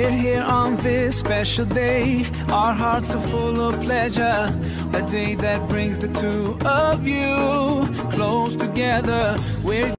We're here on this special day. Our hearts are full of pleasure. A day that brings the two of you close together. We're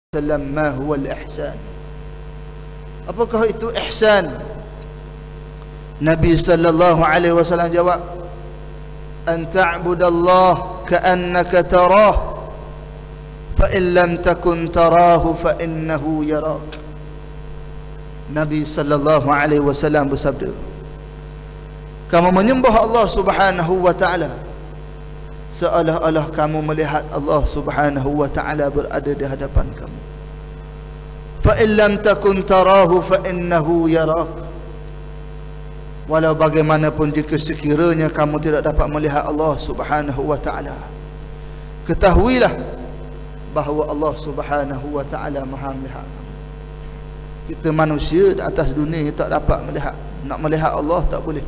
wasallam, ma huwa al-ihsan? Apakah itu ihsan? Nabi sallallahu alaihi wasallam jawab, an ta'budallah ka'annaka tarah, fa in lam takun tarahu fa innahu yarak. Nabi sallallahu alaihi wasallam bersabda, kamu menyembah Allah Subhanahu wa taala seolah-olah kamu melihat Allah Subhanahu wa taala berada di hadapan kamu. Fa in lam takun tarahu fa innahu yarak. Walau bagaimanapun jika sekiranya kamu tidak dapat melihat Allah Subhanahu wa taala, ketahuilah bahawa Allah Subhanahu wa taala Maha melihat kamu. Kita manusia di atas dunia tak dapat melihat. Nak melihat Allah tak boleh.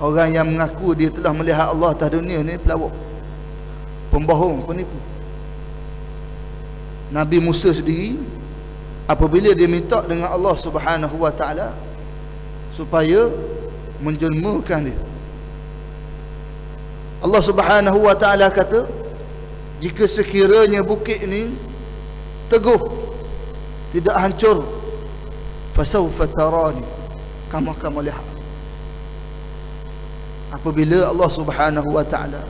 Orang yang mengaku dia telah melihat Allah atas dunia ni pelawak, pembohong, penipu. Nabi Musa sendiri apabila dia minta dengan Allah Subhanahu wa taala supaya menjelmakan dia, Allah Subhanahu wa taala kata, jika sekiranya bukit ini teguh, tidak hancur, fasawfa tarani, kamu akan melihat. Apabila Allah Subhanahu wa taala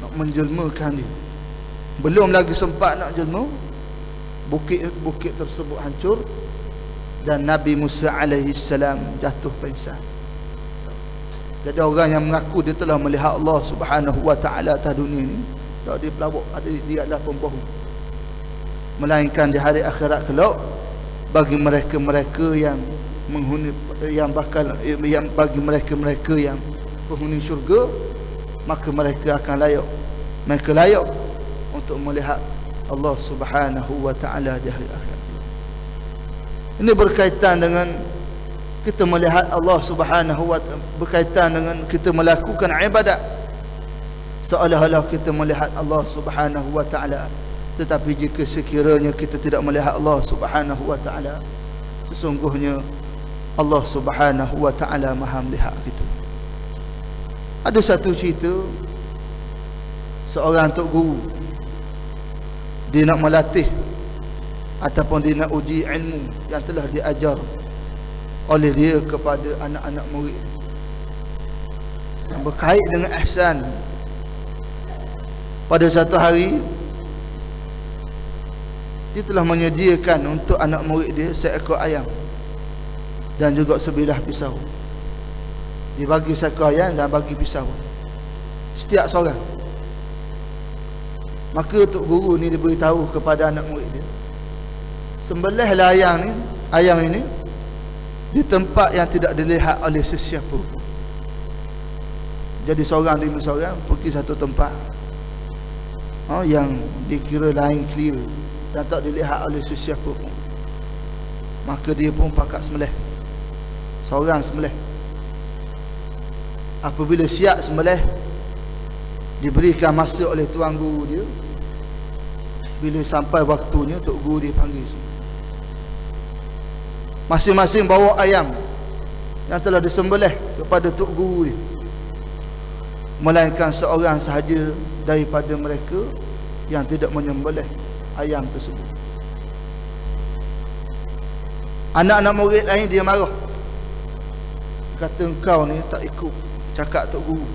nak menjelmakan dia, belum lagi sempat nak jelma, bukit tersebut hancur dan Nabi Musa alaihi salam jatuh pingsan. Jadi orang yang mengaku dia telah melihat Allah Subhanahu wa taala atas dunia ni, dia pelawak, dia adalah pembohong. Melainkan di hari akhirat kelak, bagi mereka-mereka yang menghuni, yang bagi mereka-mereka yang penghuni syurga, maka mereka akan layak untuk melihat Allah Subhanahu wa taala di hari akhirat. Ini berkaitan dengan kita melihat Allah Subhanahu wa taala, berkaitan dengan kita melakukan ibadat seolah-olah kita melihat Allah Subhanahu wa taala. Tetapi jika sekiranya kita tidak melihat Allah Subhanahu wa taala, sesungguhnya Allah Subhanahu wa taala Maha melihat kita. Ada satu cerita, seorang tok guru, dia nak melatih ataupun dia nak uji ilmu yang telah diajar oleh dia kepada anak-anak murid yang berkait dengan ihsan. Pada satu hari dia telah menyediakan untuk anak murid dia seekor ayam dan juga sebilah pisau. Dia bagi seekor ayam dan bagi pisau setiap seorang. Maka tok guru ni dia beritahu kepada anak murid dia, sembelihlah ayam ini di tempat yang tidak dilihat oleh sesiapa. Jadi seorang demi seorang pergi satu tempat yang dikira lain clear dan tak dilihat oleh sesiapa pun. Maka dia pun pakat sembelih, seorang sembelih. Apabila siap sembelih, diberikan masa oleh tuan guru dia. Bila sampai waktunya, tok guru dia panggil semua. Masing-masing bawa ayam yang telah disembelih kepada tok guru dia, melainkan seorang sahaja daripada mereka yang tidak menyembelih ayam tersebut. Anak-anak murid lain dia marah, kata engkau ni tak ikut cakap tok guru.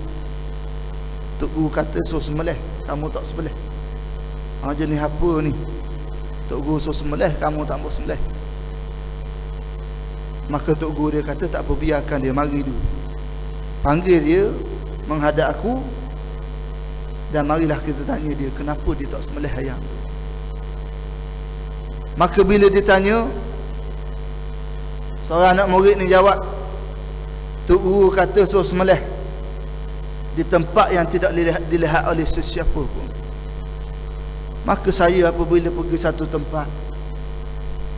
Tok guru kata suruh sembelih, kamu tak sembelih. Jenis apa ni? Tok guru suruh sembelih, kamu tak mau sembelih. Maka tok guru dia kata, tak apa, biarkan dia, mari dulu. Panggil dia menghadap aku dan marilah kita tanya dia kenapa dia tak sembelih ayam. Maka bila ditanya, seorang anak murid ni jawab, tok guru kata suruh sembelih di tempat yang tidak dilihat oleh sesiapa pun. Maka saya apabila pergi satu tempat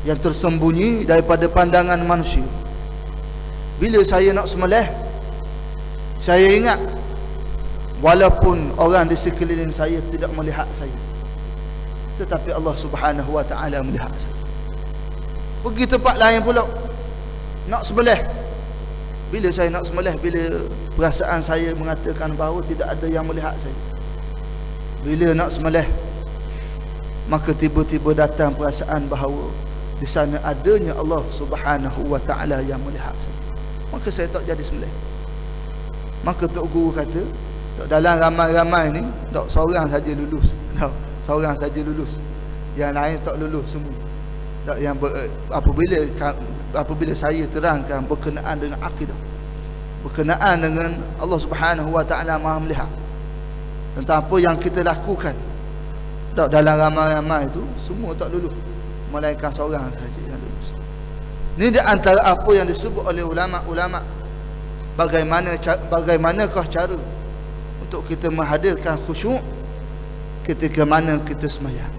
yang tersembunyi daripada pandangan manusia, bila saya nak sembelih, saya ingat walaupun orang di sekeliling saya tidak melihat saya, tetapi Allah Subhanahu wa taala melihat saya. Pergi tempat lain pula nak sembelih, bila saya nak sembelih, bila perasaan saya mengatakan bahawa tidak ada yang melihat saya, bila nak sembelih, maka tiba-tiba datang perasaan bahawa di sana adanya Allah Subhanahu wa taala yang melihat. Maka saya tak jadi sembelih. Maka Tok Guru kata, dalam ramai-ramai ni tak seorang saja lulus. Tak, seorang saja lulus. Yang lain tak lulus semua. Tak, yang apabila saya terangkan berkenaan dengan akidah, berkenaan dengan Allah Subhanahu wa taala Maha melihat, tentang apa yang kita lakukan, tak, dalam ramai-ramai itu semua tak lulus, melainkan seorang saja yang lulus. Ini di antara apa yang disebut oleh ulama-ulama, bagaimanakah cara untuk kita menghadirkan khusyuk ketika mana kita sembahyang.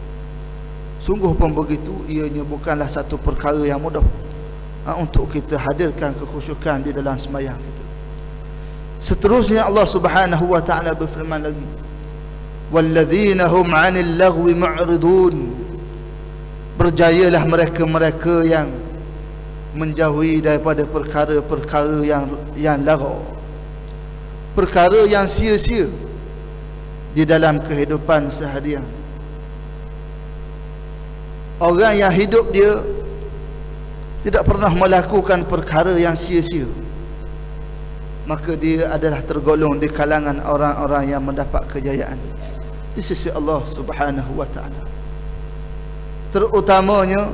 Sungguh pun begitu, ianya bukanlah satu perkara yang mudah untuk kita hadirkan kekhusyukan di dalam sembahyang kita. Seterusnya Allah Subhanahu wa taala berfirman lagi, walladzina hum 'anil lagwi mu'ridun. Berjayalah mereka-mereka yang menjauhi daripada perkara-perkara yang lagau, perkara yang sia-sia di dalam kehidupan seharian. Orang yang hidup dia tidak pernah melakukan perkara yang sia-sia, maka dia adalah tergolong di kalangan orang-orang yang mendapat kejayaan di sisi Allah Subhanahu wa taala. Terutamanya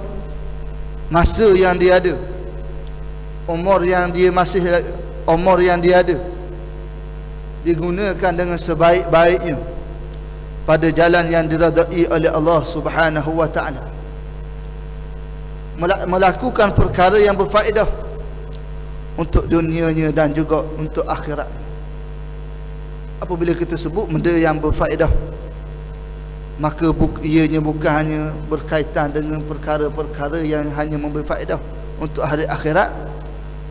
masa yang dia ada, umur yang dia ada digunakan dengan sebaik-baiknya pada jalan yang diridai oleh Allah Subhanahu wa taala, melakukan perkara yang berfaedah untuk dunianya dan juga untuk akhirat. Apabila kita sebut benda yang berfaedah, maka ianya bukan hanya berkaitan dengan perkara-perkara yang hanya memberi faedah untuk hari akhirat,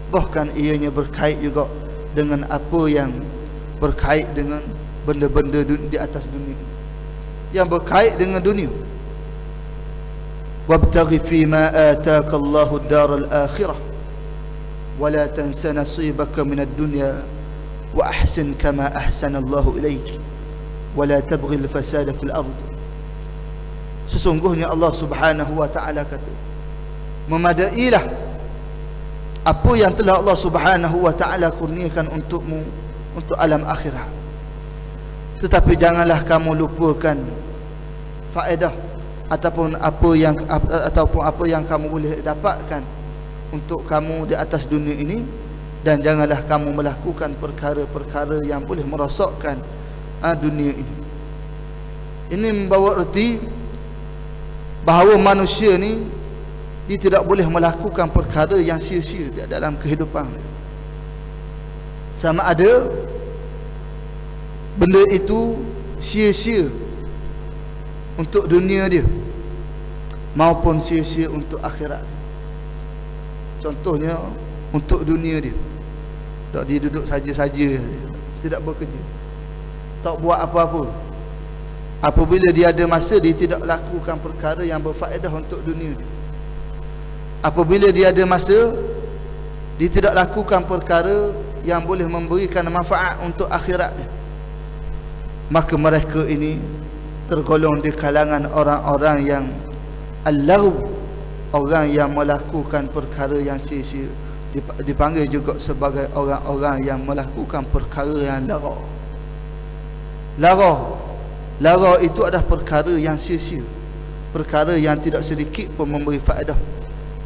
bahkan ianya berkait juga dengan apa yang berkait dengan benda-benda di atas dunia, yang berkait dengan dunia. Wabtaghi fima ataka Allahu ad-daral akhirah wa la tansa nasibaka minad dunya wa ahsin kama ahsana Allahu ilaik wa la tabghi al-fasada fil ard. Sesungguhnya Allah Subhanahu wa taala kata, memadailah apa yang telah Allah Subhanahu wa taala kurniakan untukmu untuk alam akhirat, tetapi janganlah kamu lupakan faedah ataupun apa yang kamu boleh dapatkan untuk kamu di atas dunia ini, dan janganlah kamu melakukan perkara-perkara yang boleh merosakkan dunia ini. Ini membawa erti bahawa manusia ni dia tidak boleh melakukan perkara yang sia-sia dalam kehidupan. Sama ada benda itu sia-sia untuk dunia dia maupun sia-sia untuk akhirat. Contohnya untuk dunia dia, tak, dia duduk saja-saja, tidak bekerja, tak buat apa-apa. Apabila dia ada masa, dia tidak lakukan perkara yang berfaedah untuk dunia dia. Apabila dia ada masa, dia tidak lakukan perkara yang boleh memberikan manfaat untuk akhirat dia, maka mereka ini tergolong di kalangan orang-orang yang al-lagw, orang yang melakukan perkara yang sia-sia. Dipanggil juga sebagai orang-orang yang melakukan perkara yang lara. Lara itu adalah perkara yang sia-sia, perkara yang tidak sedikit pun memberi faedah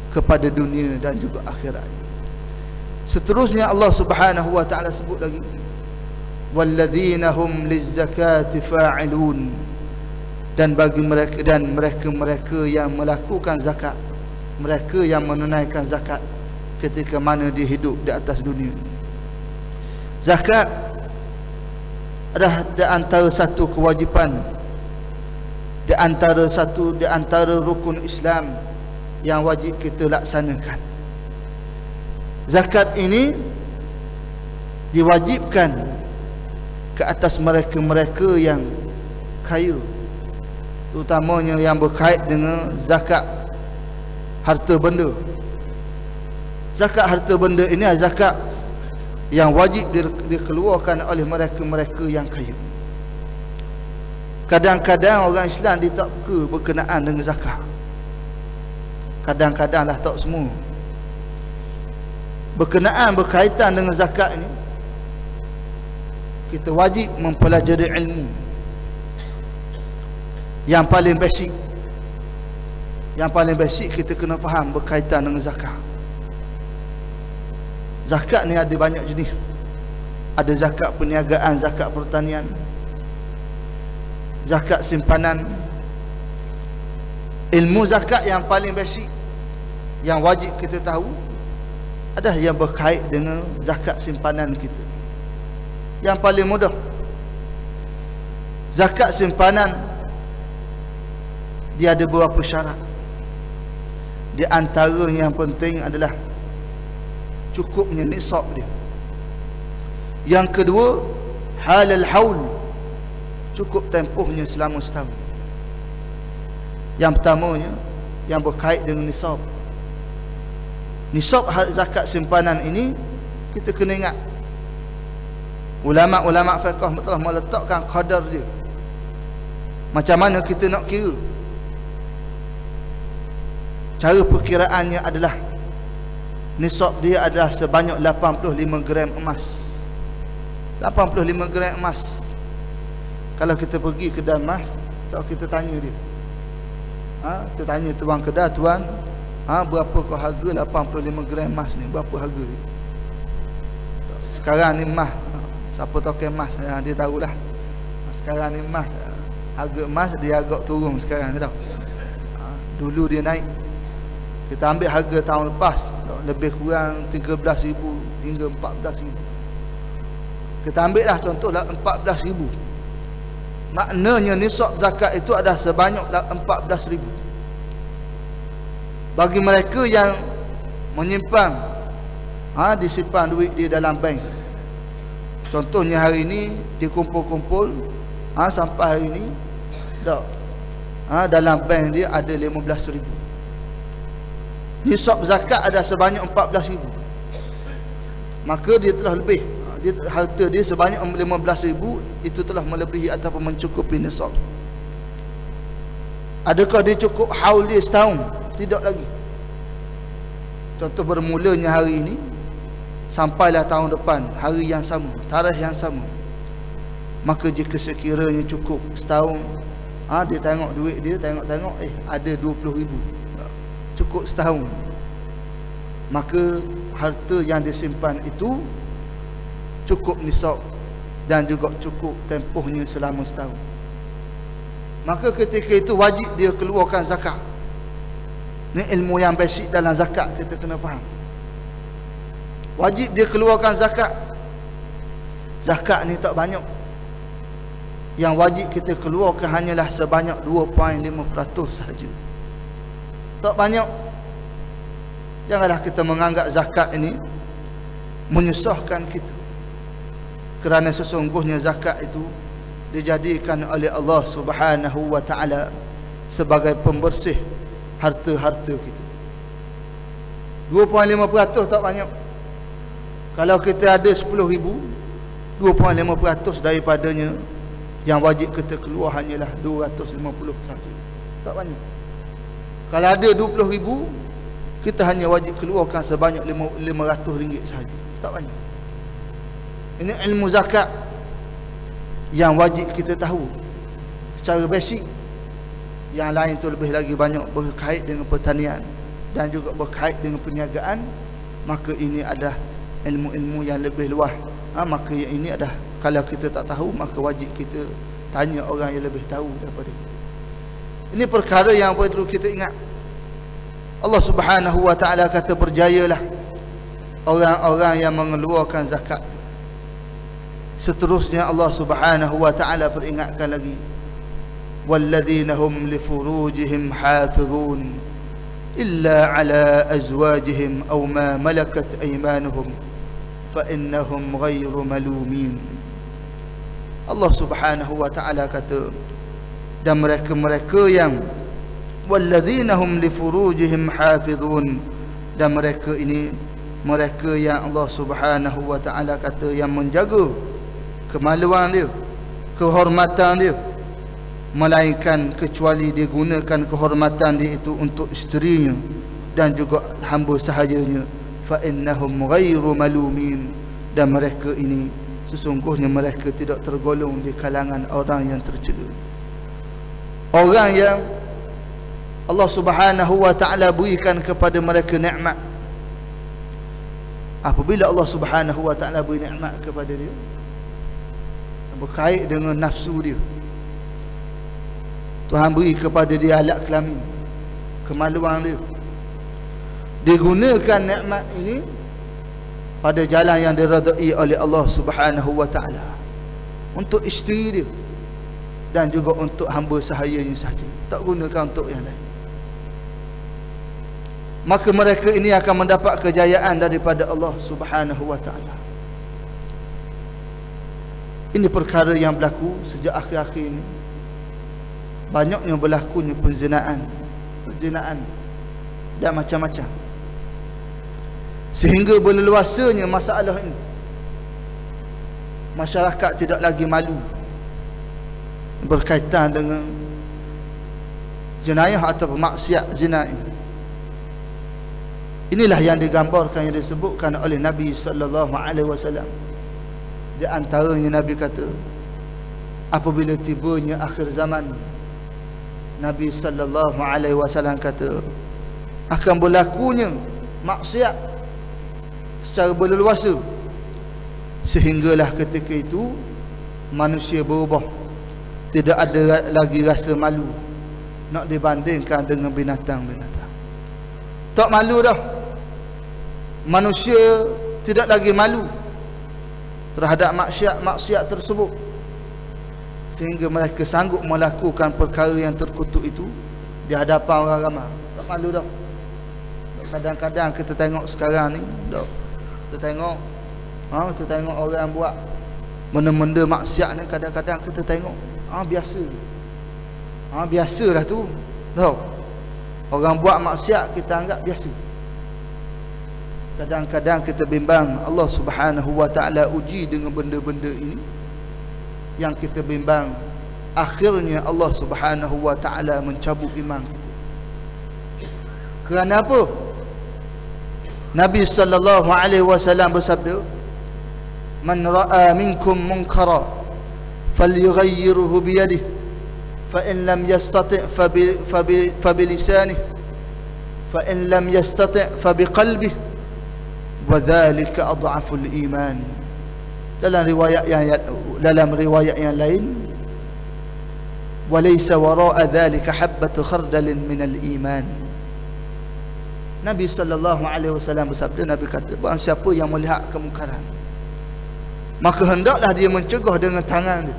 kepada dunia dan juga akhirat. Seterusnya Allah Subhanahu wa taala sebut lagi, walladzina hum lizzakati fa'ilun. Dan bagi mereka yang melakukan zakat, mereka yang menunaikan zakat ketika mana dia hidup di atas dunia. Zakat adalah di antara satu kewajipan, di antara rukun Islam yang wajib kita laksanakan. Zakat ini diwajibkan ke atas mereka-mereka yang kaya, terutamanya yang berkait dengan zakat harta benda. Zakat harta benda ini adalah zakat yang wajib dikeluarkan oleh mereka-mereka yang kaya. Kadang-kadang orang Islam dia tak peka berkenaan dengan zakat. Kadang-kadang lah, tak semua. Berkaitan dengan zakat ni, kita wajib mempelajari ilmu yang paling basic. Yang paling basic kita kena faham berkaitan dengan zakat. Zakat ni ada banyak jenis. Ada zakat perniagaan, zakat pertanian, zakat simpanan. Ilmu zakat yang paling basic yang wajib kita tahu adalah yang berkait dengan zakat simpanan kita. Yang paling mudah, zakat simpanan dia ada beberapa syarat. Di antara yang penting adalah cukupnya nisab dia. Yang kedua, halal haul, cukup tempohnya selama setahun. Yang pertamanya yang berkait dengan nisab. Nisab zakat simpanan ini kita kena ingat, ulama-ulama fiqh telah meletakkan qadar dia. Macam mana kita nak kira? Cara perkiraannya adalah nisab dia adalah sebanyak 85 gram emas. 85 gram emas. Kalau kita pergi kedai emas, tak kita tanya dia. Kita tanya tuan kedai, tuan, berapa kau harga 85 gram emas ni? Berapa harga dia? Sekarang ni emas, siapa token emas dia tahulah. Sekarang ni emas, harga emas dia agak turun sekarang ni dah. Dulu dia naik. Kita ambil harga tahun lepas, lebih kurang 13,000 hingga 14,000. Kita ambil lah contohlah 14,000. Maknanya nisab zakat itu adalah sebanyak 14,000. Bagi mereka yang menyimpan, disimpan duit dia dalam bank. Contohnya hari ini dikumpul-kumpul, sampai hari ini dalam bank dia ada 15,000. Nisab zakat ada sebanyak 14,000. Maka dia telah lebih. Harta dia sebanyak 15,000 itu telah melebihi ataupun mencukupi nisab. Adakah dia cukup haul dia setahun? Tidak lagi. Contoh, bermulanya hari ini sampailah tahun depan, hari yang sama, tarikh yang sama, maka jika sekiranya cukup setahun, dia tengok duit dia, tengok ada 20,000, cukup setahun, maka harta yang disimpan itu cukup nisab dan juga cukup tempohnya selama setahun. Maka ketika itu wajib dia keluarkan zakat. Ni ilmu yang basic dalam zakat, kita kena faham. Wajib dia keluarkan zakat. Zakat ni tak banyak. Yang wajib kita keluarkan hanyalah sebanyak 2.5% sahaja. Tak banyak. Janganlah kita menganggap zakat ini menyusahkan kita. Kerana sesungguhnya zakat itu dijadikan oleh Allah Subhanahu wa ta'ala sebagai pembersih harta-harta kita. 2.5% tak banyak. Kalau kita ada 10,000, 2.5% daripadanya yang wajib kita keluar hanyalah 250 sahaja. Tak banyak. Kalau ada 20,000, kita hanya wajib keluarkan sebanyak RM500 sahaja. Tak banyak. Ini ilmu zakat yang wajib kita tahu secara basic. Yang lain tu lebih lagi banyak berkait dengan pertanian dan juga berkait dengan perniagaan. Maka ini adalah ilmu-ilmu yang lebih luas. Maka yang ini adalah, kalau kita tak tahu, maka wajib kita tanya orang yang lebih tahu daripada kita. Ini perkara yang perlu kita ingat. Allah Subhanahu wa ta'ala kata, berjayalah orang-orang yang mengeluarkan zakat. Seterusnya Allah Subhanahu wa ta'ala peringatkan lagi, walladzina hum li furujihim hafizun illa ala azwajihim aw ma malakat aymanuhum fa innahum ghairu malumin. Allah Subhanahu wa ta'ala kata, dan mereka-mereka yang walladzina hum li furujihim hafizun, dan mereka ini mereka yang Allah Subhanahu wa ta'ala kata yang menjaga kemaluan dia, kehormatan dia. melainkan kecuali dia gunakan kehormatan dia itu untuk isterinya dan juga hamba sahayanya, fa innahum ghairu malumin, dan mereka ini sesungguhnya mereka tidak tergolong di kalangan orang yang tercela. Orang yang Allah Subhanahu wa ta'ala berikan kepada mereka nikmat, apabila Allah Subhanahu wa ta'ala beri nikmat kepada dia berkait dengan nafsu dia, Tuhan beri kepada dia alat kelamin, kemaluan dia, digunakan nikmat ini pada jalan yang diredai oleh Allah Subhanahu wa ta'ala, untuk isteri dia dan juga untuk hamba sahayanya sahaja, tak gunakan untuk yang lain. Maka mereka ini akan mendapat kejayaan daripada Allah Subhanahu wa ta'ala. Ini perkara yang berlaku sejak akhir-akhir ini. Banyaknya berlakunya perzinaan dan macam-macam, sehingga berleluasanya masalah ini. Masyarakat tidak lagi malu berkaitan dengan jenayah atau maksiat zina ini. Inilah yang digambarkan, yang disebutkan oleh Nabi sallallahu alaihi wasallam. Di antaranya Nabi kata, apabila tibanya akhir zaman, Nabi sallallahu alaihi wasallam kata, akan berlakunya maksiat secara berleluasa, sehinggalah ketika itu manusia berubah, tidak ada lagi rasa malu nak dibandingkan dengan binatang-binatang. Tak malu dah, manusia tidak lagi malu terhadap maksiat tersebut, sehingga mereka sanggup melakukan perkara yang terkutuk itu di hadapan orang ramai. Tak malu dah. Kadang-kadang kita tengok sekarang ni, kita tengok orang buat benda-benda maksiat ni, kadang-kadang kita tengok biasalah tu. Tahu, orang buat maksiat kita anggap biasa. Kadang-kadang kita bimbang, Allah Subhanahu wa ta'ala uji dengan benda-benda ini yang kita bimbang, akhirnya Allah Subhanahu wa ta'ala mencabut iman kita. Kerana apa? Nabi sallallahu alaihi wasallam bersabda, man ra'a minkum munkara falyughayyirhu biyadihi fa in lam yastati' fa bilisanihi fa in lam yastati' fa biqalbihi wa dhalika adhaful iman. Dalam riwayat yang lain, walaysa wara'a dhalika habbatu khardalin minal iman. Nabi sallallahu alaihi wasallam bersabda, Nabi kata, barang siapa yang melihat kemungkaran, maka hendaklah dia mencegah dengan tangan dia.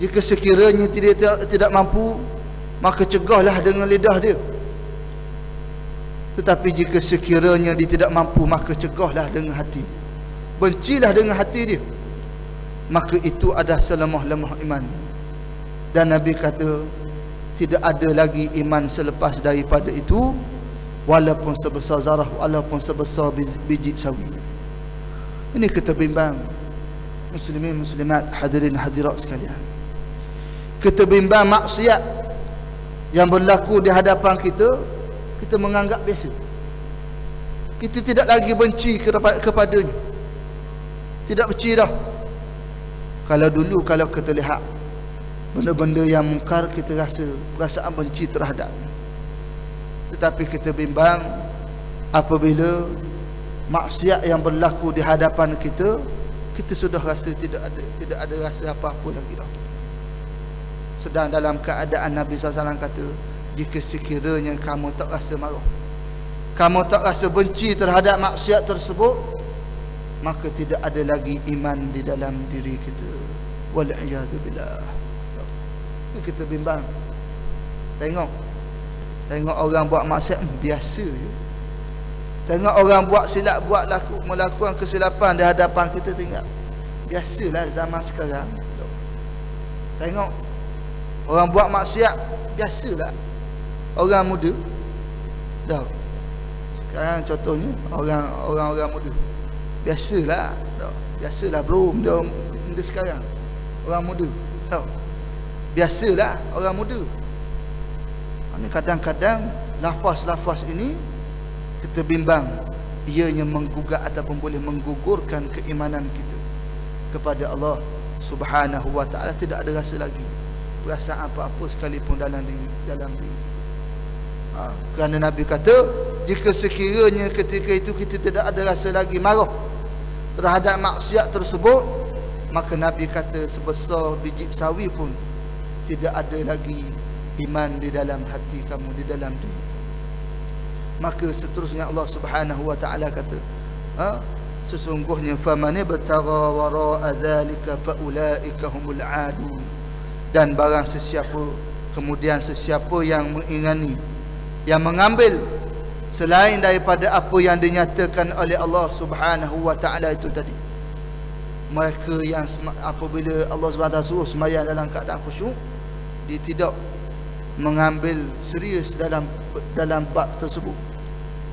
Jika sekiranya tidak mampu, maka cegahlah dengan lidah dia. Tetapi jika sekiranya dia tidak mampu, maka cegahlah dengan hati. Bencilah dengan hati dia. Maka itu adalah selemah-lemah iman. Dan Nabi kata, tidak ada lagi iman selepas daripada itu, walaupun sebesar zarah, walaupun sebesar biji sawi. Ini kita bimbang muslimin muslimat, hadirin hadirat sekalian. Kita bimbang maksiat yang berlaku di hadapan kita, kita menganggap biasa. Kita tidak lagi benci kepadanya. Tidak benci dah. Kalau dulu, kalau kita lihat benda-benda yang mungkar, kita rasa perasaan benci terhadapnya. Tetapi kita bimbang apabila maksiat yang berlaku di hadapan kita, kita sudah rasa tidak ada rasa apa-apa lagi dah. Sedang dalam keadaan Nabi SAW kata, jika sekiranya kamu tak rasa marah, kamu tak rasa benci terhadap maksiat tersebut, maka tidak ada lagi iman di dalam diri kita. Wal'iyadzubillah. Kita bimbang. Tengok orang buat maksiat, biasa je. Tengok orang buat silap, melakukan kesilapan di hadapan kita, tengok biasalah zaman sekarang. Tengok orang buat maksiat, biasalah. Orang muda dah. Sekarang contohnya orang muda, biasalah dah. Biasalah bro, dia sekarang orang muda tahu. Biasalah orang muda. Ini kadang-kadang lafaz-lafaz ini kita bimbang, ianya menggugat ataupun boleh menggugurkan keimanan kita kepada Allah Subhanahu wa taala. Tidak ada rasa lagi perasaan apa-apa sekalipun dalam diri. Kerana Nabi kata, jika sekiranya ketika itu kita tidak ada rasa lagi marah terhadap maksiat tersebut, maka Nabi kata sebesar biji sawi pun tidak ada lagi iman di dalam hati kamu, di dalam diri. Maka seterusnya Allah Subhanahu wa taala kata, sesungguhnya faman ibtagha wara'a dzalika faulaika humul adun. Dan barang sesiapa, kemudian sesiapa yang mengingani, yang mengambil selain daripada apa yang dinyatakan oleh Allah Subhanahu wa taala itu tadi, mereka yang apabila Allah Subhanahu wa taala suruh sembahyang dalam keadaan khusyuk, dia tidak mengambil serius dalam bab tersebut.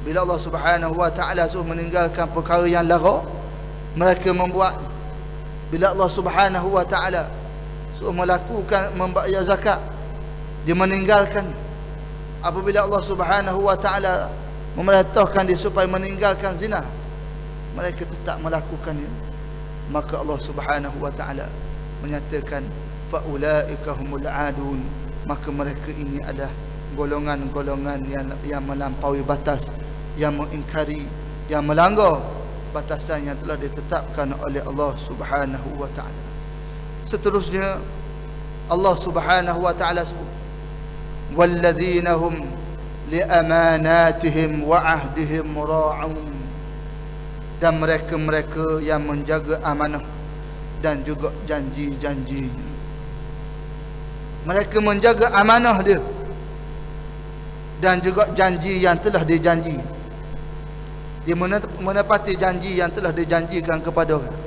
Bila Allah Subhanahu wa taala suruh meninggalkan perkara yang lara, mereka membuat. Bila Allah Subhanahu wa taala suruh melakukan membayar zakat, dia meninggalkan. Apabila Allah Subhanahu wa taala memerintahkan dia supaya meninggalkan zina, mereka tetap melakukannya. Maka Allah Subhanahu wa taala menyatakan faulaika humul adun. Maka mereka ini adalah golongan-golongan yang melampaui batas, yang mengingkari, yang melanggar batasan yang telah ditetapkan oleh Allah Subhanahu wa taala. Seterusnya Allah Subhanahu wa taala sebut, walladzina hum liamanatihim wa ahdihim ra'un. Dan mereka-mereka yang menjaga amanah dan juga janji-janjinya. Mereka menjaga amanah dia dan juga janji yang telah dijanji. Dia menepati janji yang telah dijanjikan kepada orang.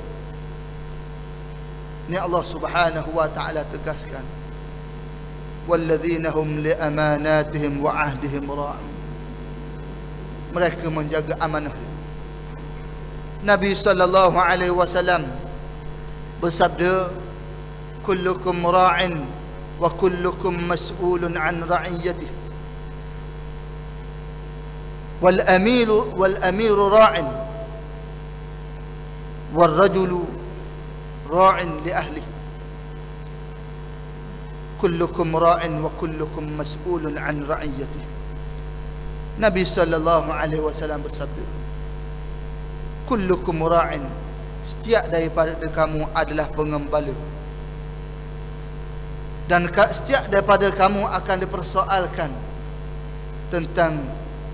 Ini Allah Subhanahu wa taala tegaskan, walladzina hum liamanatihim wa ahdihim ra'un. Mereka menjaga amanah. Nabi sallallahu alaihi wasallam bersabda, kullukum ra'in wa kullukum mas'ulun an ra'iyatihi wal amiru ra'in wal rajulu ra'in li ahlihi kullukum ra'in wa kullukum mas'ulun an ra'iyatihi. Nabi sallallahu alaihi wasallam bersabda, kullukum ra'in, setiap daripada kamu adalah pengembala, dan setiap daripada kamu akan dipersoalkan tentang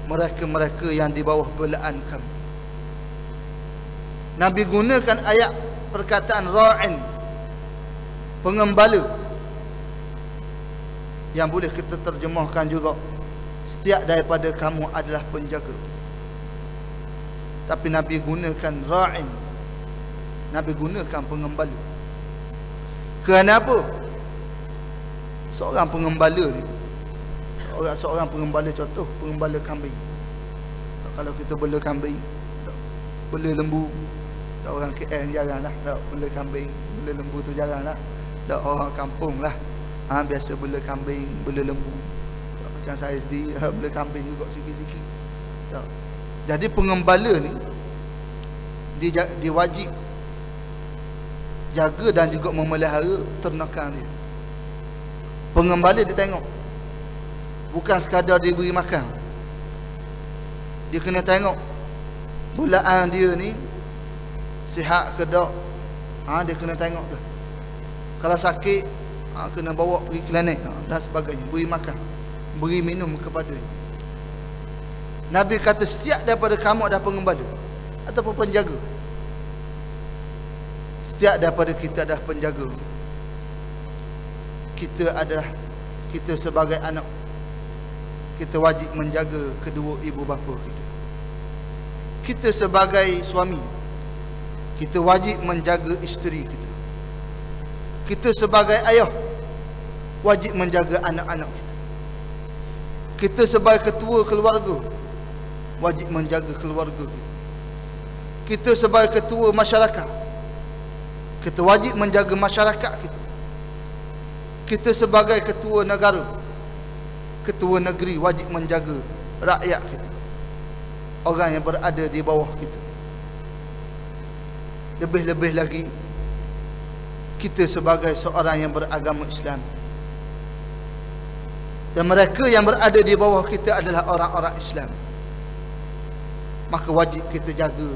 mereka-mereka yang di bawah belaan kamu. Nabi gunakan ayat perkataan ra'in, pengembala, yang boleh kita terjemahkan juga setiap daripada kamu adalah penjaga. Tapi Nabi gunakan ra'in, Nabi gunakan pengembala. Kerana apa? Seorang pengembala ni, seorang pengembala, contoh pengembala kambing. Kalau kita bela kambing, bela lembu, orang KL jarang lah bela kambing, bela lembu tu jarang lah. Orang kampung lah biasa bela kambing, bela lembu. Macam saya sendiri bela kambing juga sikit-sikit. Jadi pengembala ni dia wajib jaga dan juga memelihara ternakan dia. Pengembala dia tengok, bukan sekadar dia beri makan, dia kena tengok belaan dia ni sihat ke tak. Dia kena tengok dah. Kalau sakit, kena bawa pergi klinik dan sebagainya, beri makan, beri minum kepada dia. Nabi kata setiap daripada kamu ada pengembala ataupun penjaga. Setiap daripada kita adalah penjaga. Kita sebagai anak, kita wajib menjaga kedua ibu bapa kita. Kita sebagai suami, kita wajib menjaga isteri kita. Kita sebagai ayah, wajib menjaga anak-anak kita. Kita sebagai ketua keluarga, wajib menjaga keluarga kita. Kita sebagai ketua masyarakat, kita wajib menjaga masyarakat kita. kita sebagai ketua negara, ketua negeri wajib menjaga rakyat kita, orang yang berada di bawah kita. Lebih-lebih lagi kita sebagai seorang yang beragama Islam, dan mereka yang berada di bawah kita adalah orang-orang Islam, maka wajib kita jaga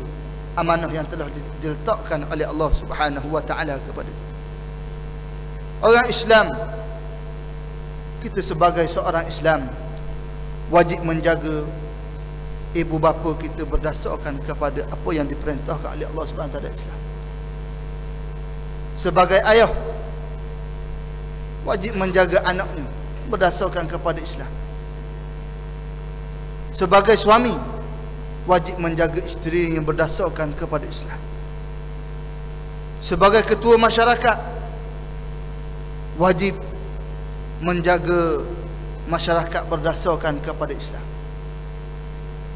amanah yang telah diletakkan oleh Allah Subhanahu wa taala kepada kita. Orang Islam, kita sebagai seorang Islam wajib menjaga ibu bapa kita berdasarkan kepada apa yang diperintahkan oleh Allah Subhanahu wa taala Islam. Sebagai ayah wajib menjaga anaknya berdasarkan kepada Islam. Sebagai suami wajib menjaga isterinya berdasarkan kepada Islam. Sebagai ketua masyarakat wajib menjaga masyarakat berdasarkan kepada Islam.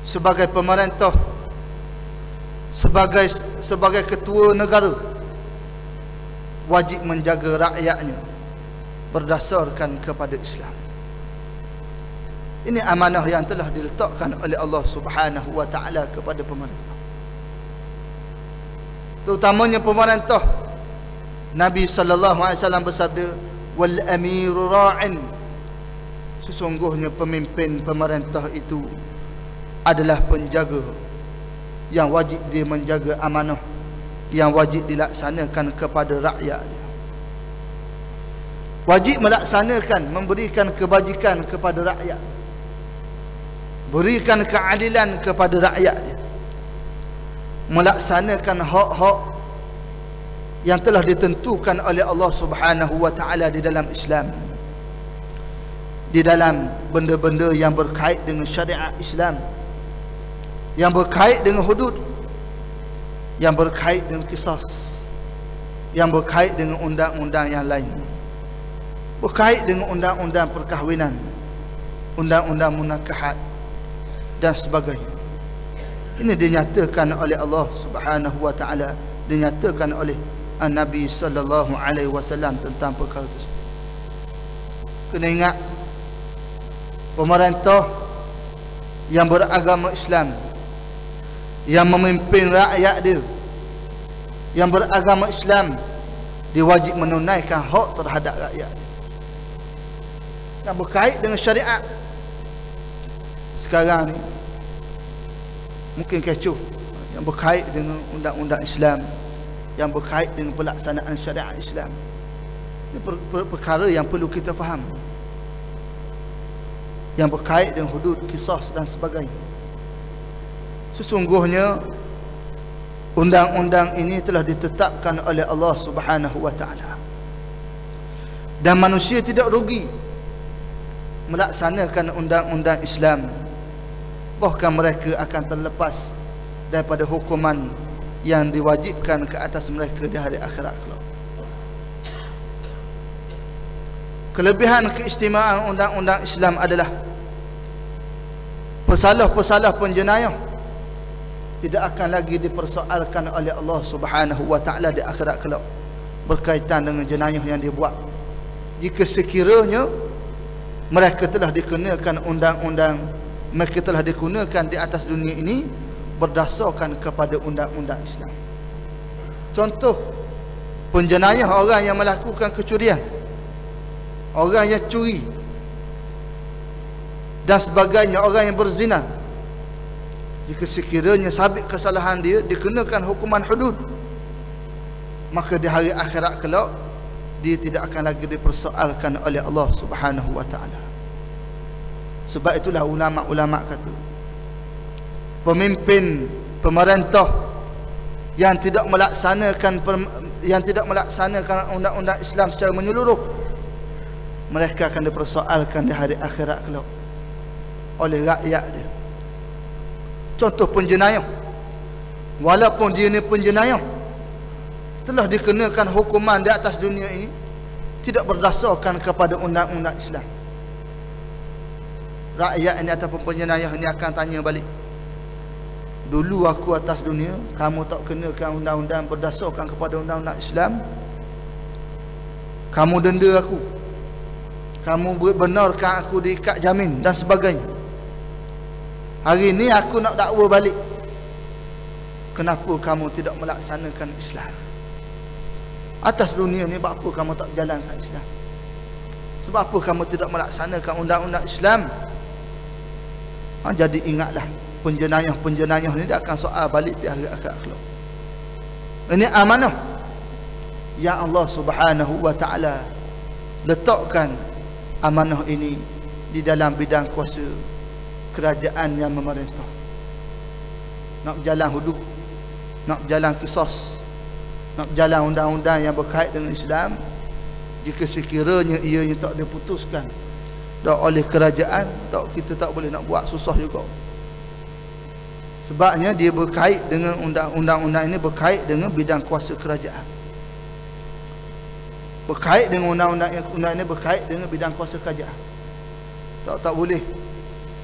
Sebagai pemerintah, sebagai ketua negara wajib menjaga rakyatnya berdasarkan kepada Islam. Ini amanah yang telah diletakkan oleh Allah Subhanahu wa taala kepada pemerintah, terutamanya pemerintah. Nabi sallallahu alaihi wasallam bersabda, wal amiru ra'in, sesungguhnya pemimpin pemerintah itu adalah penjaga yang wajib dia menjaga amanah yang wajib dilaksanakan kepada rakyat. Wajib melaksanakan, memberikan kebajikan kepada rakyat, berikan keadilan kepada rakyat, melaksanakan hak-hak yang telah ditentukan oleh Allah Subhanahu wa taala di dalam Islam, di dalam benda-benda yang berkait dengan syariat Islam, yang berkait dengan hudud, yang berkait dengan qisas, yang berkait dengan undang-undang yang lain, berkait dengan undang-undang perkahwinan, undang-undang munakahat dan sebagainya. Ini dinyatakan oleh Allah Subhanahu wa taala, dinyatakan oleh Nabi sallallahu alaihi wasallam tentang perkara tersebut. Kena ingat, pemerintah yang beragama Islam, yang memimpin rakyat dia, yang beragama Islam, dia wajib menunaikan hak terhadap rakyat dia. Yang berkait dengan syariat sekarang ni mungkin kecoh, yang berkait dengan undang-undang Islam, yang berkait dengan pelaksanaan syariat Islam. Ini perkara yang perlu kita faham, yang berkait dengan hudud, qisas dan sebagainya. Sesungguhnya undang-undang ini telah ditetapkan oleh Allah Subhanahu wa taala, dan manusia tidak rugi melaksanakan undang-undang Islam, bahkan mereka akan terlepas daripada hukuman yang diwajibkan ke atas mereka di hari akhirat kelak. Kelebihan keistimewaan undang-undang Islam adalah pesalah-pesalah penjenayah tidak akan lagi dipersoalkan oleh Allah Subhanahu wa taala di akhirat kelak berkaitan dengan jenayah yang dia buat, jika sekiranya mereka telah dikenakan undang-undang, mereka telah digunakan di atas dunia ini berdasarkan kepada undang-undang Islam. Contoh, penjenayah orang yang melakukan kecurian, orang yang curi dan sebagainya, orang yang berzina, jika sekiranya sabit kesalahan dia, dikenakan hukuman hudud, maka di hari akhirat kelak dia tidak akan lagi dipersoalkan oleh Allah Subhanahu wa taala. Sebab itulah ulama-ulama kata, pemimpin pemerintah yang tidak melaksanakan undang-undang Islam secara menyeluruh, mereka akan dipersoalkan di hari akhirat kelak oleh rakyat dia. Contoh penjenayah, walaupun dia ni penjenayah telah dikenakan hukuman di atas dunia ini, tidak berdasarkan kepada undang-undang Islam, rakyat ini ataupun penjenayah ini akan tanya balik, dulu aku atas dunia, kamu tak kenakan undang-undang berdasarkan kepada undang-undang Islam, kamu denda aku, Kamu benarkan aku diikat jamin dan sebagainya. Hari ini aku nak dakwa balik. Kenapa kamu tidak melaksanakan Islam? Atas dunia ni, sebab apa kamu tak jalankan Islam? Sebab apa kamu tidak melaksanakan undang-undang Islam? Jadi ingatlah, penjenayah-penjenayah ni dia akan soal balik di akhirat kelak. Ini amanah yang Allah Subhanahu wa taala letakkan. Amanah ini di dalam bidang kuasa kerajaan yang memerintah. Nak berjalan hudud, nak berjalan qisas, nak berjalan undang-undang yang berkait dengan Islam, jika sekiranya ianya tak diputuskan dak oleh kerajaan, tak, kita tak boleh nak buat, susah juga. Sebabnya dia berkait dengan undang-undang ini berkait dengan bidang kuasa kerajaan. Berkait dengan undang-undang ini berkait dengan bidang kuasa kerajaan. Tak boleh.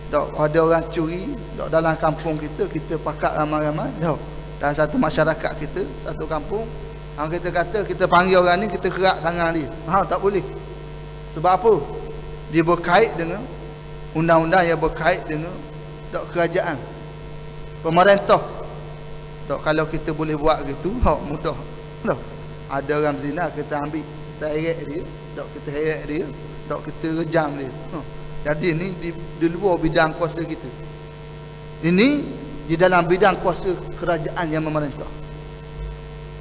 Tak ada orang curi dalam kampung kita pakat ramai-ramai. Dalam satu masyarakat kita, satu kampung, kita kata kita panggil orang ni, kita kerak tangan dia. Tak boleh. Sebab apa? Dia berkait dengan undang-undang yang berkait dengan kerajaan, pemerintah. Kalau kita boleh buat gitu, mudah. Ada orang zina, kita ambil, kita heret dia, kita heret dia, kita rejam dia. Jadi ni di luar bidang kuasa kita. Ini di dalam bidang kuasa kerajaan yang memerintah.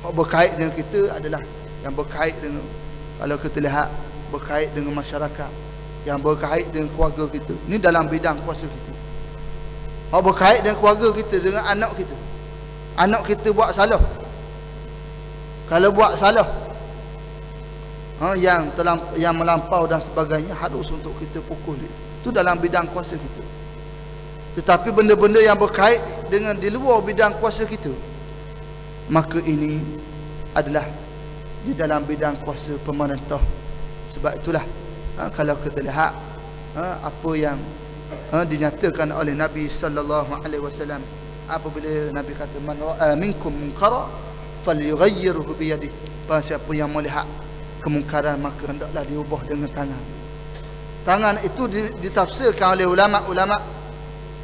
Hak berkait dengan kita adalah yang berkait dengan, kalau kita lihat, berkait dengan masyarakat, yang berkait dengan keluarga kita. Ini dalam bidang kuasa kita. Hak berkait dengan keluarga kita, dengan anak kita. Anak kita buat salah. Kalau buat salah, yang melampau dan sebagainya, harus untuk kita pukul dia. Itu dalam bidang kuasa kita. Tetapi benda-benda yang berkait dengan di luar bidang kuasa kita, maka ini adalah di dalam bidang kuasa pemerintah. Sebab itulah kalau kita lihat apa yang dinyatakan oleh Nabi sallallahu alaihi wasallam, apabila Nabi kata, man ra'a minkum munkara falyughayyirhu bi yadihi. Siapa yang melihat kemungkaran, maka hendaklah diubah dengan tangan. Tangan itu ditafsirkan oleh ulama-ulama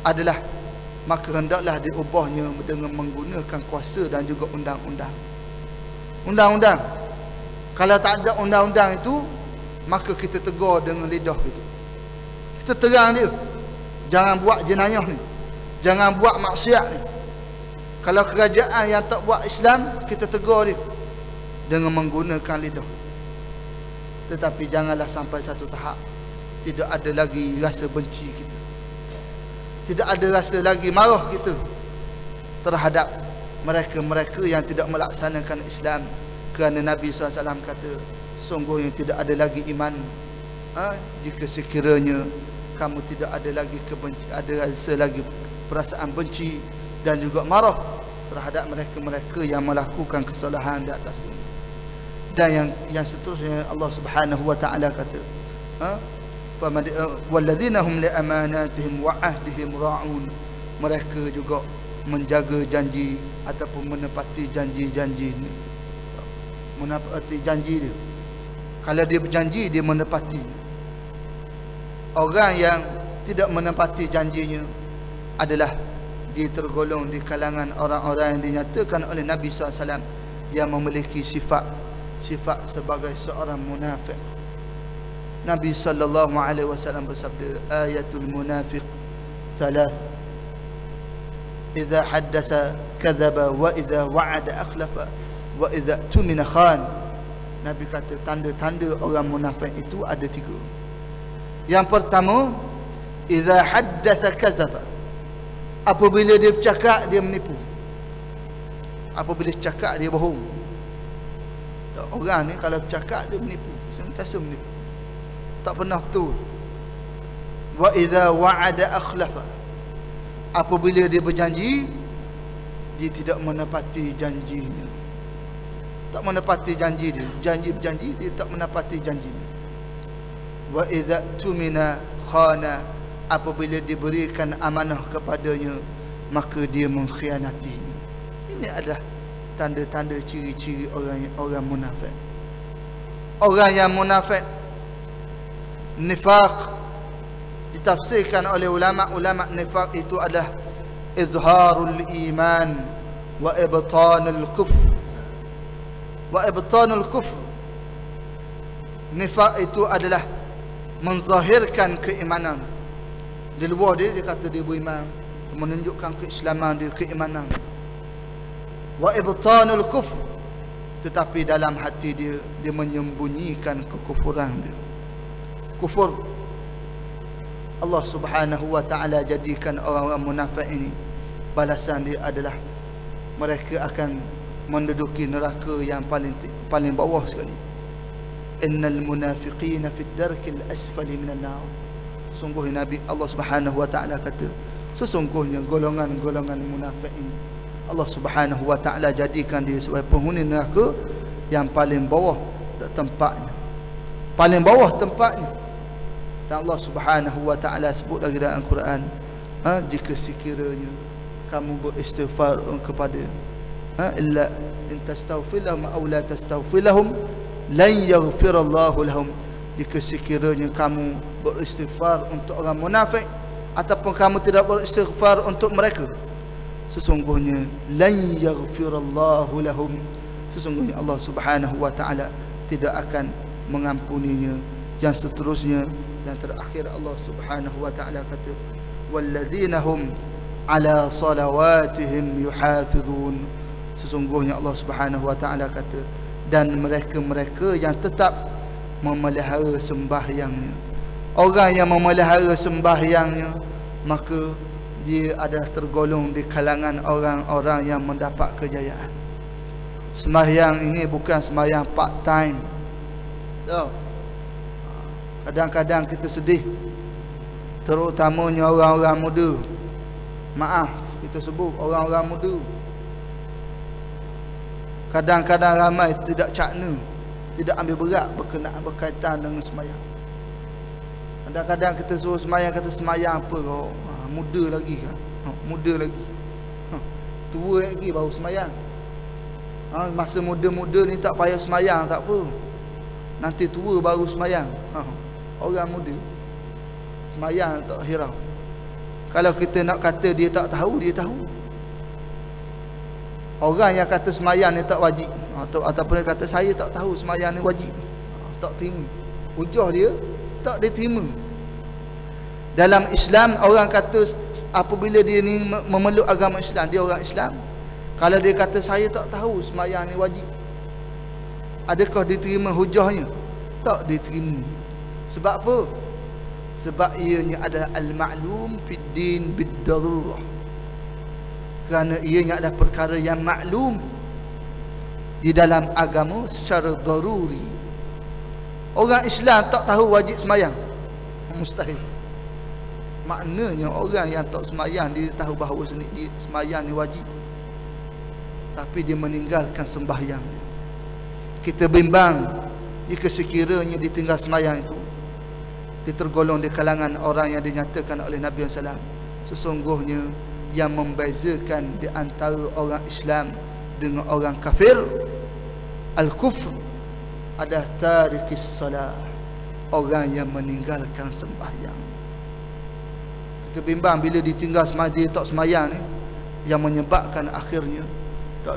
adalah, maka hendaklah diubahnya dengan menggunakan kuasa dan juga undang-undang. Undang-undang. Kalau tak ada undang-undang itu, maka kita tegur dengan lidah kita. Kita terang dia, jangan buat jenayah ni, jangan buat maksiat ni. Kalau kerajaan yang tak buat Islam, kita tegur dia dengan menggunakan lidah. Tetapi janganlah sampai satu tahap tidak ada lagi rasa benci kita, tidak ada rasa lagi marah kita terhadap mereka-mereka yang tidak melaksanakan Islam. Kerana Nabi SAW kata, sesungguhnya tidak ada lagi iman jika sekiranya kamu tidak ada lagi ada rasa lagi perasaan benci dan juga marah terhadap mereka-mereka yang melakukan kesalahan di atas bumi. Dan yang seterusnya Allah Subhanahu wa taala kata, walladzina hum li amanatihim wa ahdihim ra'un. Mereka juga menjaga janji ataupun menepati janji-janji ni. Menepati janji dia. Kalau dia berjanji, dia menepati. Orang yang tidak menepati janjinya adalah dia tergolong di kalangan orang-orang yang dinyatakan oleh Nabi SAW yang memiliki sifat sebagai seorang munafik. Nabi sallallahu alaihi wasallam bersabda, ayatul munafiq thalath, idza haddasa kadzaba wa idza wa'ada akhlafa wa idza tumina khan. Nabi kata tanda-tanda orang munafik itu ada 3. Yang pertama, idza haddasa kadzaba, apabila dia bercakap dia menipu, apabila cakap dia bohong. Orang ni kalau bercakap dia menipu, sentiasa menipu, tak pernah betul. Wa idza wa'ada akhlafa, apabila dia berjanji, dia tidak menepati janjinya. Tak menepati janji dia, berjanji dia tak menepati janjinya. Wa idza tumina khana, apabila diberikan amanah kepadanya, maka dia mengkhianati. Ini adalah tanda-tanda ciri-ciri orang munafik. Orang yang munafik Nifaq ditafsirkan oleh ulama-ulama, nifaq itu adalah izharul iman wa ibtanul kufr. Wa ibtanul kufr, nifaq itu adalah menzahirkan keimanan. Di luar dia kata dia beriman, menunjukkan keislaman dia, keimanan. Wa ibtanul kufr, tetapi dalam hati dia menyembunyikan kekufuran dia. Kufur. Allah Subhanahu wa ta'ala jadikan orang-orang munafik ini, balasan dia adalah mereka akan menduduki neraka yang paling bawah sekali. Innal munafiqina fid darkil asfali minan nar. Sungguh Nabi Allah Subhanahu wa ta'ala kata, sesungguhnya golongan-golongan munafik ini Allah Subhanahu wa ta'ala jadikan dia sebagai penghuni neraka yang paling bawah tempatnya. Paling bawah tempatnya. Dan Allah Subhanahu wa ta'ala sebut lagi dalam Al-Quran, jika sekiranya kamu beristighfar kepada illa in tastaghfir lahum aw la tastaghfir lahum lan yaghfirallahu lahum. Jika sekiranya kamu beristighfar untuk orang munafik ataupun kamu tidak beristighfar untuk mereka, sesungguhnya lan yaghfirallahu lahum, sesungguhnya Allah Subhanahu wa ta'ala tidak akan mengampuninya. Yang seterusnya dan terakhir Allah Subhanahu wa ta'ala kata, walladzina hum ala salawatihim yuhafizun. Sesungguhnya Allah Subhanahu wa ta'ala kata, dan mereka-mereka yang tetap memelihara sembahyangnya. Orang yang memelihara sembahyangnya, maka dia adalah tergolong di kalangan orang-orang yang mendapat kejayaan. Sembahyang ini bukan sembahyang part time. Kadang-kadang kita sedih, terutamanya orang-orang muda. Maaf kita sebut orang-orang muda. Kadang-kadang ramai tidak cakna, tidak ambil berat berkaitan dengan sembahyang. Kadang-kadang kita suruh sembahyang, kata sembahyang apa kau? Muda lagi kan? Muda lagi. Tua lagi baru sembahyang. Masa muda-muda ni tak payah sembahyang, tak apa. Nanti tua baru sembahyang. Orang muda sembahyang tak hirau. Kalau kita nak kata dia tak tahu, dia tahu. Orang yang kata sembahyang ni tak wajib, ataupun dia kata saya tak tahu sembahyang ni wajib, tak terima. Hujah dia tak diterima. Dalam Islam, orang kata apabila dia ni memeluk agama Islam, dia orang Islam, kalau dia kata saya tak tahu sembahyang ni wajib, adakah diterima hujahnya? Tak diterima. Sebab apa? Sebab ianya adalah al-ma'lum fid din bid-darurah. Kerana ianya adalah perkara yang maklum di dalam agama secara daruri. Orang Islam tak tahu wajib sembahyang, mustahil. Maknanya orang yang tak sembahyang, dia tahu bahawa sembahyang ni wajib, tapi dia meninggalkan sembahyang dia. Kita bimbang jika sekiranya ditinggal sembahyang itu, dia tergolong di kalangan orang yang dinyatakan oleh Nabi SAW. Sesungguhnya yang membezakan di antara orang Islam dengan orang kafir, al-kufr, adalah tarikis salah, orang yang meninggalkan sembahyang. Kita bimbang bila ditinggal sembahyang, dia tak sembahyang ni, yang menyebabkan akhirnya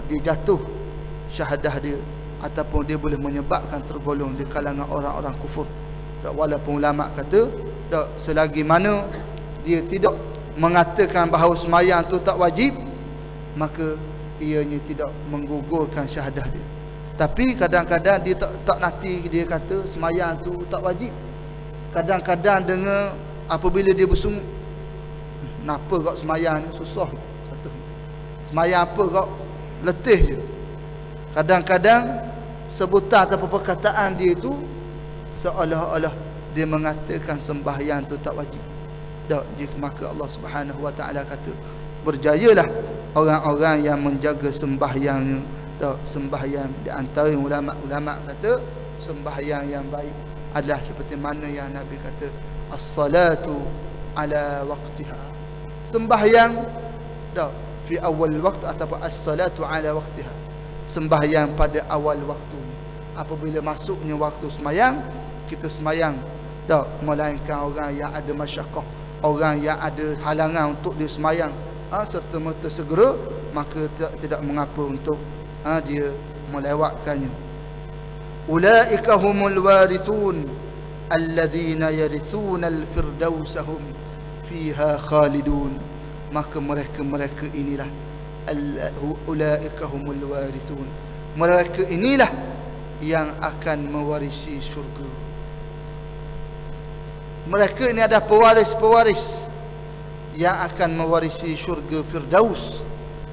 dia jatuh syahadah dia, ataupun dia boleh menyebabkan tergolong di kalangan orang-orang kufur. Walaupun ulama kata selagi mana dia tidak mengatakan bahawa sembahyang tu tak wajib, maka ianya tidak menggugurkan syahadah dia. Tapi kadang-kadang dia tak nanti dia kata sembahyang tu tak wajib. Kadang-kadang dengan apabila dia bersungguh, kenapa kau sembahyang ni susah, kata sembahyang apa kau letih je. Kadang-kadang sebutan atau perkataan dia itu seolah-olah dia mengatakan sembahyang tu tak wajib. Maka Allah Subhanahu wa ta'ala kata, berjayalah orang-orang yang menjaga sembahyangnya. Sembahyang, di antara ulama-ulama kata sembahyang yang baik adalah seperti mana yang Nabi kata, as-salatu ala waqtiha. Sembahyang fi awal waktu, ataupun as-salatu ala waqtiha, sembahyang pada awal waktu. Apabila masuknya waktu sembahyang, kita sembahyang Tak, melainkan orang yang ada masyaqqah, orang yang ada halangan untuk dia semayang serta merta segera, maka tidak mengapa untuk dia melewatkannya. Ulaika humul warithun alladzina yarithuna al-firdausa hum fiha khalidun. Maka mereka inilah ulaika humul warithun, mereka inilah yang akan mewarisi syurga. Mereka ini ada pewaris-pewaris yang akan mewarisi syurga Firdaus.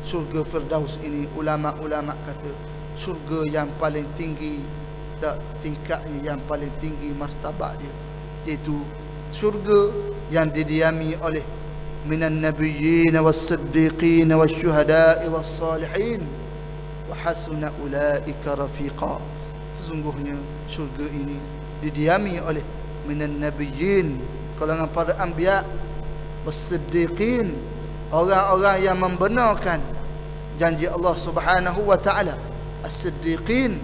Syurga Firdaus ini ulama-ulama kata syurga yang paling tinggi, tingkatnya yang paling tinggi martabat dia, iaitu syurga yang didiami oleh minan nabiyyin was-siddiqin wasyuhada'i was-salihin wa hasuna ulaika rafiqa. Sesungguhnya syurga ini didiami oleh minan nabiyyin, kalangan para anbiya, was-siddiqin, orang-orang yang membenarkan janji Allah Subhanahu wa taala, as-siddiqin,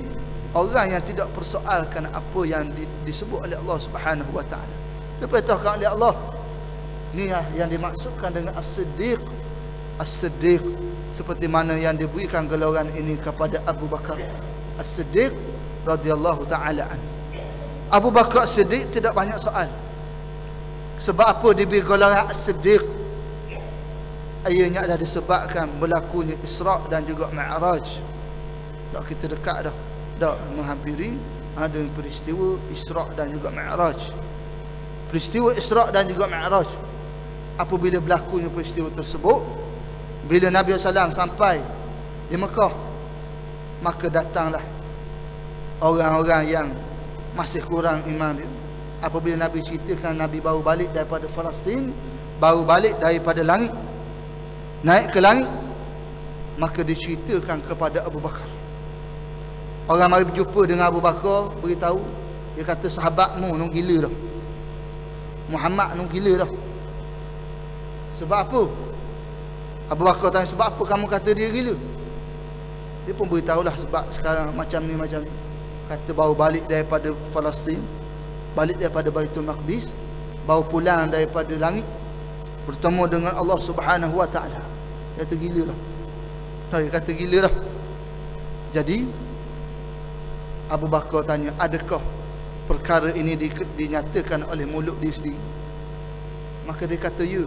orang yang tidak persoalkan apa yang disebut oleh Allah Subhanahu wa taala, diperintahkan oleh Allah. Ini yang dimaksudkan dengan as-siddiq. As-siddiq seperti mana yang diberikan geloran ini kepada Abu Bakar As-Siddiq radhiyallahu taala an. Abu Bakar As-Siddiq tidak banyak soal. Sebab apa diberi geloran As-Siddiq? Ianya adalah disebabkan berlakunya Isra' dan juga Mi'raj. Dah kita dekat dah menghampiri ada peristiwa Isra' dan juga Mi'raj. Peristiwa Isra' dan juga Mi'raj, apabila berlakunya peristiwa tersebut, bila Nabi SAW sampai di Mekah, maka datanglah orang-orang yang masih kurang iman dia. Apabila Nabi ceritakan Nabi baru balik daripada Palestin, baru balik daripada langit, naik ke langit, maka diceritakan kepada Abu Bakar. Orang mari berjumpa dengan Abu Bakar, beritahu, dia kata sahabatmu nu gila dah, Muhammad nu gila dah. Sebab apa? Abu Bakar tanya, sebab apa kamu kata dia gila? Dia pun beritahulah sebab sekarang macam ni. Kata baru balik daripada Palestin, balik daripada Baitul Maqdis, baru pulang daripada langit, bertemu dengan Allah Subhanahu wa taala. Kata gila dah. Dia kata gila dah. Jadi Abu Bakar tanya, adakah perkara ini dinyatakan oleh mulut dia sendiri? Maka dia kata ya,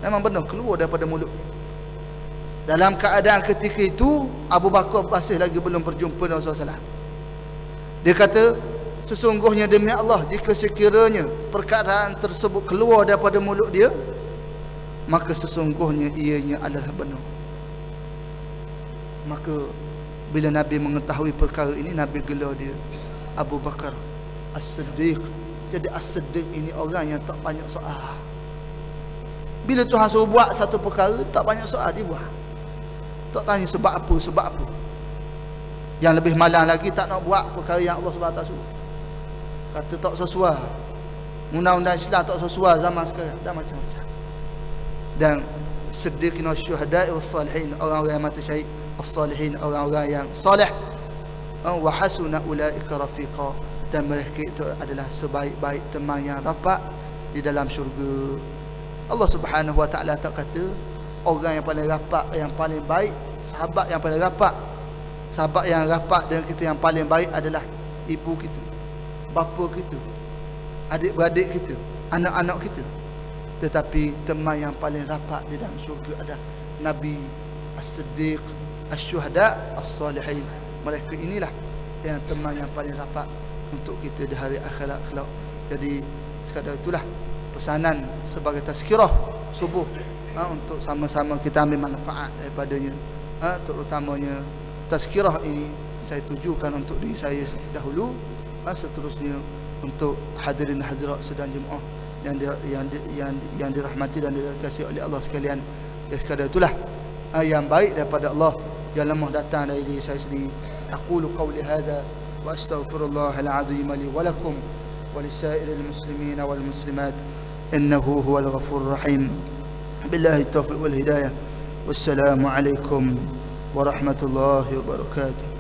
memang benar keluar daripada mulut. Dalam keadaan ketika itu Abu Bakar masih lagi belum berjumpa dengan Rasulullah SAW. Dia kata, sesungguhnya demi Allah, jika sekiranya perkataan tersebut keluar daripada mulut dia, maka sesungguhnya ianya adalah benar. Maka bila Nabi mengetahui perkara ini, Nabi gelar dia Abu Bakar As-Siddiq. Jadi As-Siddiq ini orang yang tak banyak soal. Bila Tuhan suruh buat satu perkara, tak banyak soal, dia buat. Tak tanya sebab apa. Yang lebih malang lagi, tak nak buat perkara yang Allah SWT suruh. Kata tak sesuai, undang-undang Islam tak sesuai zaman sekarang, dah macam-macam. Dan siddiqin wasyuhada'i was-salihin, orang-orang yang mati syahid, as-salihin, orang-orang yang salih, wa hasuna ulaika rafiqa, dan mereka itu adalah sebaik-baik teman yang rapat di dalam syurga. Allah Subhanahu wa taala tak kata orang yang paling rapat, yang paling baik, sahabat yang paling rapat. Sahabat yang rapat dengan kita yang paling baik adalah ibu kita, bapa kita, adik-beradik kita, anak-anak kita. Tetapi teman yang paling rapat di dalam syurga adalah Nabi, As-Siddiq, Asy-Syuhada, As-Salihin. Mereka inilah yang teman yang paling rapat untuk kita di hari akhirat kelak. Jadi sekadar itulah pesanan sebagai tazkirah subuh, untuk sama-sama kita ambil manfaat daripadanya. Terutamanya tazkirah ini saya tujukan untuk diri saya dahulu, seterusnya untuk hadirin hadirat sedang jemaah yang dirahmati dan dikasihi oleh Allah sekalian. Ya, sekadar itulah yang baik daripada Allah yang lemah datang dari diri saya sendiri. Aqulu qawli hadha wa astaghfirullahal azim li wa lakum wa lisairil muslimin wal muslimat innahu huwal ghafurur rahim. Billahi taufiq wal hidayah. Wassalamu alaikum warahmatullahi wabarakatuh.